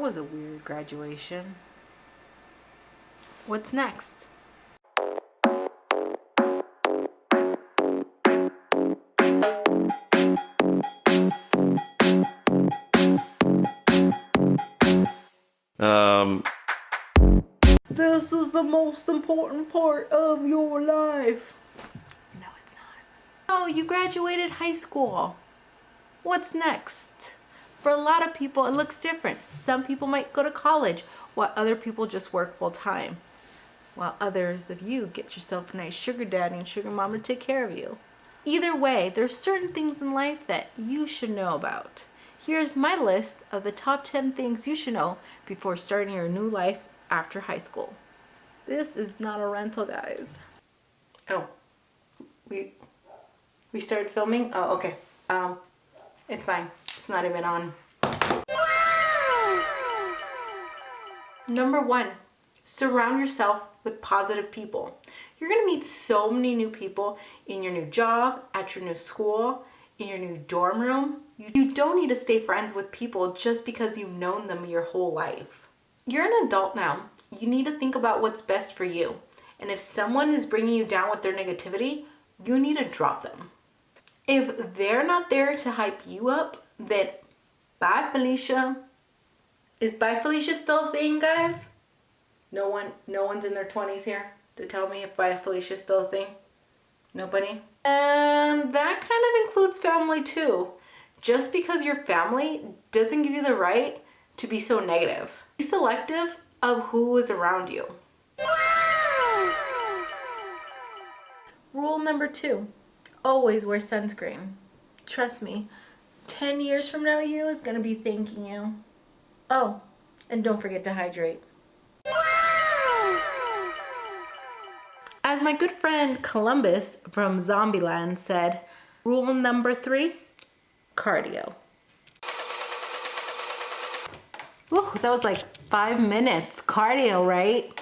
was a weird graduation. What's next? This is the most important part of your life. No, it's not. Oh, you graduated high school. What's next? For a lot of people, it looks different. Some people might go to college, while other people just work full time. While others of you get yourself a nice sugar daddy and sugar mama to take care of you. Either way, there's certain things in life that you should know about. Here's my list of the top 10 things you should know before starting your new life after high school. This is not a rental, guys. Oh, we started filming? Oh, okay. It's fine. It's not even on. Number 1, surround yourself with positive people. You're gonna meet so many new people in your new job, at your new school, in your new dorm room. You don't need to stay friends with people just because you've known them your whole life. You're an adult now. You need to think about what's best for you. And if someone is bringing you down with their negativity, you need to drop them. If they're not there to hype you up, then bye, Felicia. Is bye, Felicia still a thing, guys? No one's in their 20s here to tell me if bye, Felicia is still a thing? Nobody? And that kind of includes family too. Just because your family doesn't give you the right to be so negative. Be selective of who is around you. Rule number 2, always wear sunscreen. Trust me, 10 years from now you is gonna be thanking you. Oh, and don't forget to hydrate. As my good friend Columbus from Zombieland said, rule number 3, cardio. Woo, that was like 5 minutes cardio, right?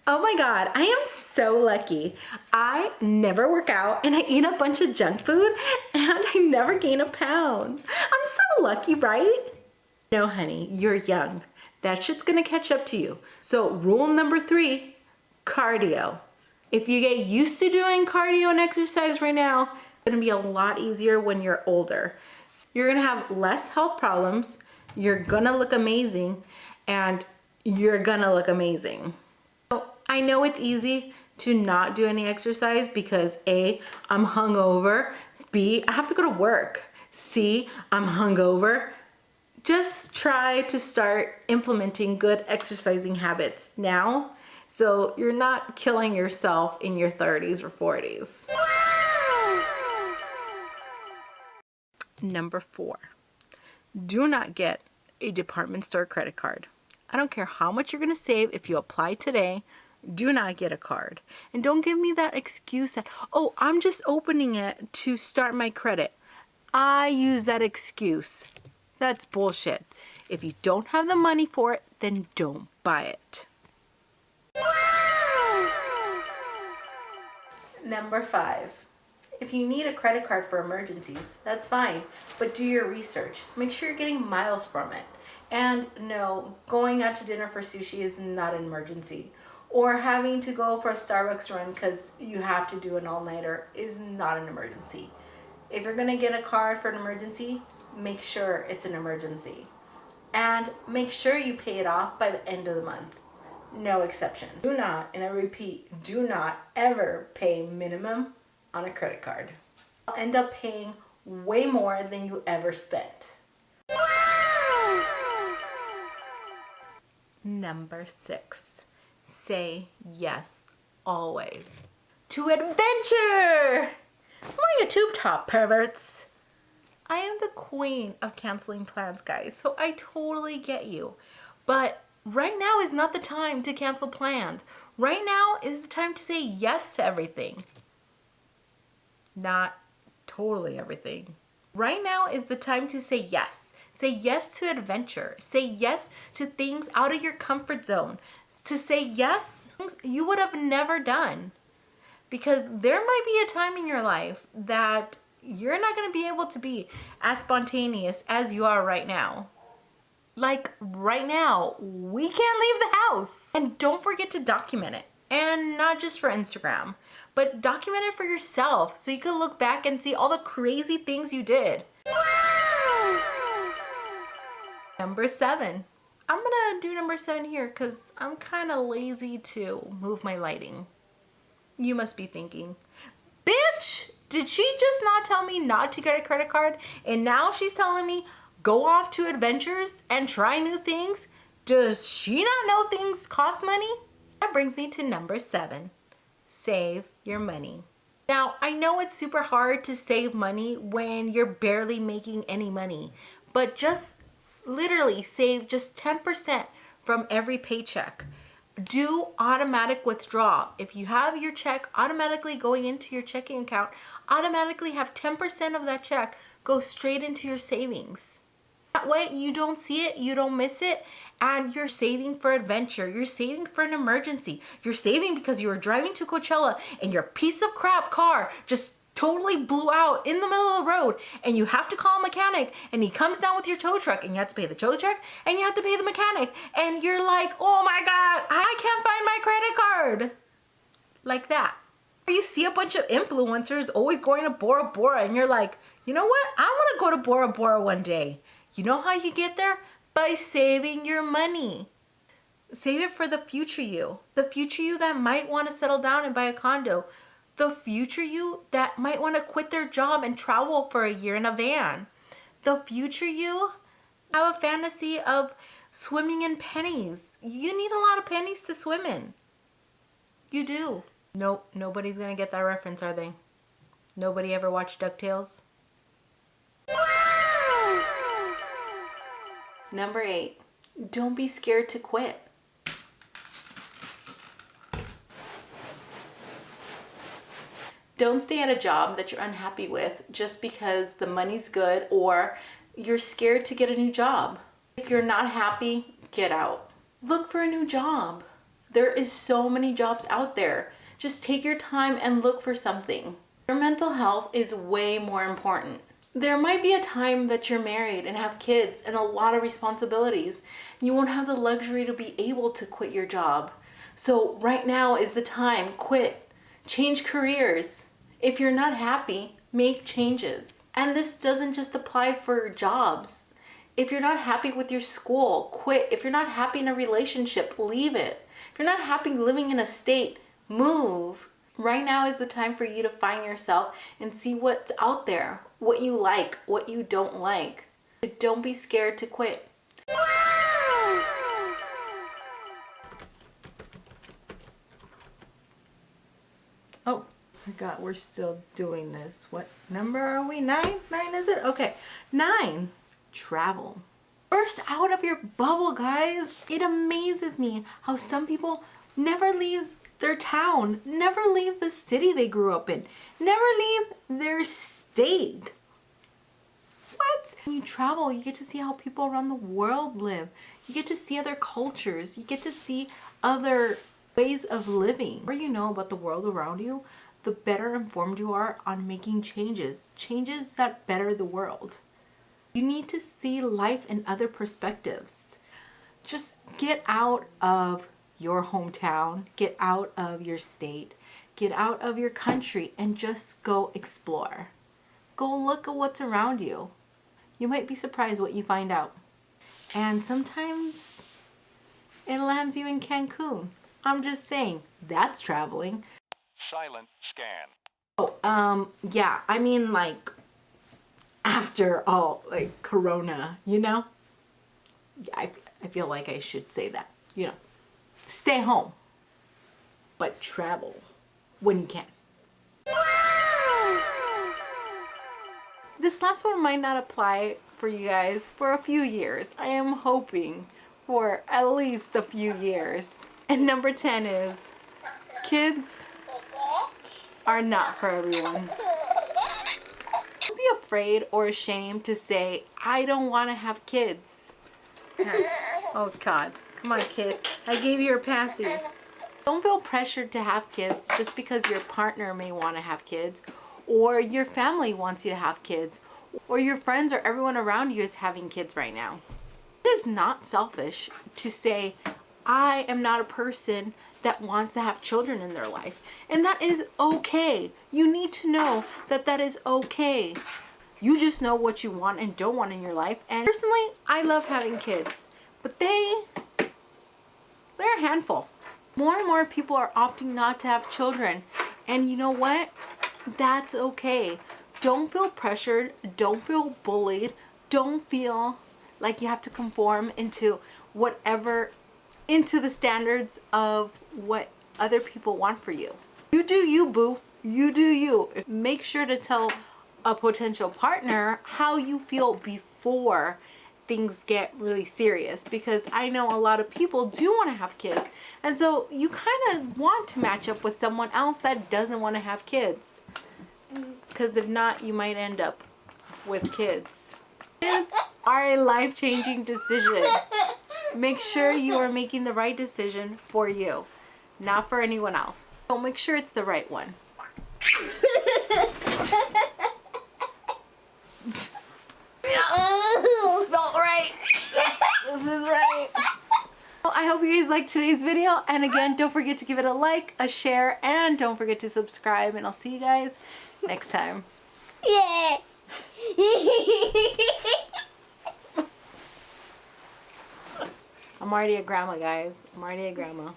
Oh my God, I am so lucky. I never work out and I eat a bunch of junk food and I never gain a pound. I'm so lucky, right? No, honey, you're young. That shit's gonna catch up to you. So rule number 3, cardio. If you get used to doing cardio and exercise right now, it's gonna be a lot easier when you're older. You're gonna have less health problems, you're gonna look amazing, and you're gonna look amazing. So I know it's easy to not do any exercise because A, I'm hungover, B, I have to go to work, C, I'm hungover. Just try to start implementing good exercising habits now so you're not killing yourself in your 30s or 40s. Number 4, do not get a department store credit card. I don't care how much you're gonna save if you apply today, do not get a card. And don't give me that excuse that, oh, I'm just opening it to start my credit. I use that excuse. That's bullshit. If you don't have the money for it, then don't buy it. Number 5, if you need a credit card for emergencies, that's fine, but do your research. Make sure you're getting miles from it. And no, going out to dinner for sushi is not an emergency. Or having to go for a Starbucks run because you have to do an all-nighter is not an emergency. If you're gonna get a card for an emergency, make sure it's an emergency. And make sure you pay it off by the end of the month. No exceptions. Do not, and I repeat, do not ever pay minimum on a credit card. You'll end up paying way more than you ever spent. Number 6, say yes always to adventure. I'm wearing a tube top, perverts. I am the queen of canceling plans, guys, so I totally get you. But right now is not the time to cancel plans. Right now is the time to say yes to everything. Not totally everything. Right now is the time to say yes. Say yes to adventure. Say yes to things out of your comfort zone. To say yes, things you would have never done. Because there might be a time in your life that you're not going to be able to be as spontaneous as you are right now. Like right now, we can't leave the house. And don't forget to document it. And not just for Instagram, but document it for yourself so you can look back and see all the crazy things you did. Number 7. I'm gonna do number 7 here because I'm kind of lazy to move my lighting. You must be thinking, bitch, did she just not tell me not to get a credit card? And now she's telling me go off to adventures and try new things? Does she not know things cost money? That brings me to number 7. Save your money. Now, I know it's super hard to save money when you're barely making any money, but just literally save just 10% from every paycheck. Do automatic withdrawal. If you have your check automatically going into your checking account, automatically have 10% of that check go straight into your savings. That way you don't see it, you don't miss it, and you're saving for adventure. You're saving for an emergency. You're saving because you were driving to Coachella and your piece of crap car just totally blew out in the middle of the road, and you have to call a mechanic, and he comes down with your tow truck, and you have to pay the tow truck, and you have to pay the mechanic, and you're like, oh my God, I can't find my credit card. Like that. Or you see a bunch of influencers always going to Bora Bora, and you're like, you know what? I want to go to Bora Bora one day. You know how you get there? By saving your money. Save it for the future you. The future you that might want to settle down and buy a condo. The future you that might want to quit their job and travel for a year in a van. The future you have a fantasy of swimming in pennies. You need a lot of pennies to swim in. You do. Nope, nobody's gonna get that reference, are they? Nobody ever watched DuckTales? Number 8, don't be scared to quit. Don't stay at a job that you're unhappy with just because the money's good or you're scared to get a new job. If you're not happy, get out. Look for a new job. There is so many jobs out there. Just take your time and look for something. Your mental health is way more important. There might be a time that you're married and have kids and a lot of responsibilities. You won't have the luxury to be able to quit your job. So right now is the time. Quit. Change careers. If you're not happy, make changes. And this doesn't just apply for jobs. If you're not happy with your school, quit. If you're not happy in a relationship, leave it. If you're not happy living in a state, move. Right now is the time for you to find yourself and see what's out there, what you like, what you don't like. But don't be scared to quit. Oh, I forgot we're still doing this. What number are we? 9? 9 is it? Okay. 9. Travel. Burst out of your bubble, guys. It amazes me how some people never leave their town, never leave the city they grew up in, never leave their state. What? When you travel, you get to see how people around the world live. You get to see other cultures. You get to see other ways of living. The more you know about the world around you, the better informed you are on making changes. Changes that better the world. You need to see life in other perspectives. Just get out of your hometown, get out of your state, get out of your country, and just go explore. Go look at what's around you. You might be surprised what you find out. And sometimes it lands you in Cancun. I'm just saying, that's traveling. Silent scan. Oh, yeah, I mean like after all, like Corona, you know? I feel like I should say that, you know. Stay home, but travel when you can. This last one might not apply for you guys for a few years. I am hoping for at least a few years. And number 10 is, kids are not for everyone. Don't be afraid or ashamed to say, I don't want to have kids. Oh God, come on kid, I gave you your passy. Don't feel pressured to have kids just because your partner may want to have kids, or your family wants you to have kids, or your friends or everyone around you is having kids right now. It is not selfish to say, I am not a person that wants to have children in their life. And that is okay. You need to know that that is okay. You just know what you want and don't want in your life. And personally, I love having kids, but they're a handful. More and more people are opting not to have children. And you know what? That's okay. Don't feel pressured. Don't feel bullied. Don't feel like you have to conform into the standards of what other people want for you. You do you, boo. You do you. Make sure to tell a potential partner how you feel before things get really serious, because I know a lot of people do want to have kids, and so you kind of want to match up with someone else that doesn't want to have kids, because if not, you might end up with kids. Kids are a life-changing decision. Make sure you are making the right decision for you, not for anyone else. So make sure it's the right one. Spelled right. This is right. Well, I hope you guys liked today's video, and again, don't forget to give it a like, a share, and don't forget to subscribe, and I'll see you guys next time. Yeah. I'm already a grandma, guys. I'm already a grandma.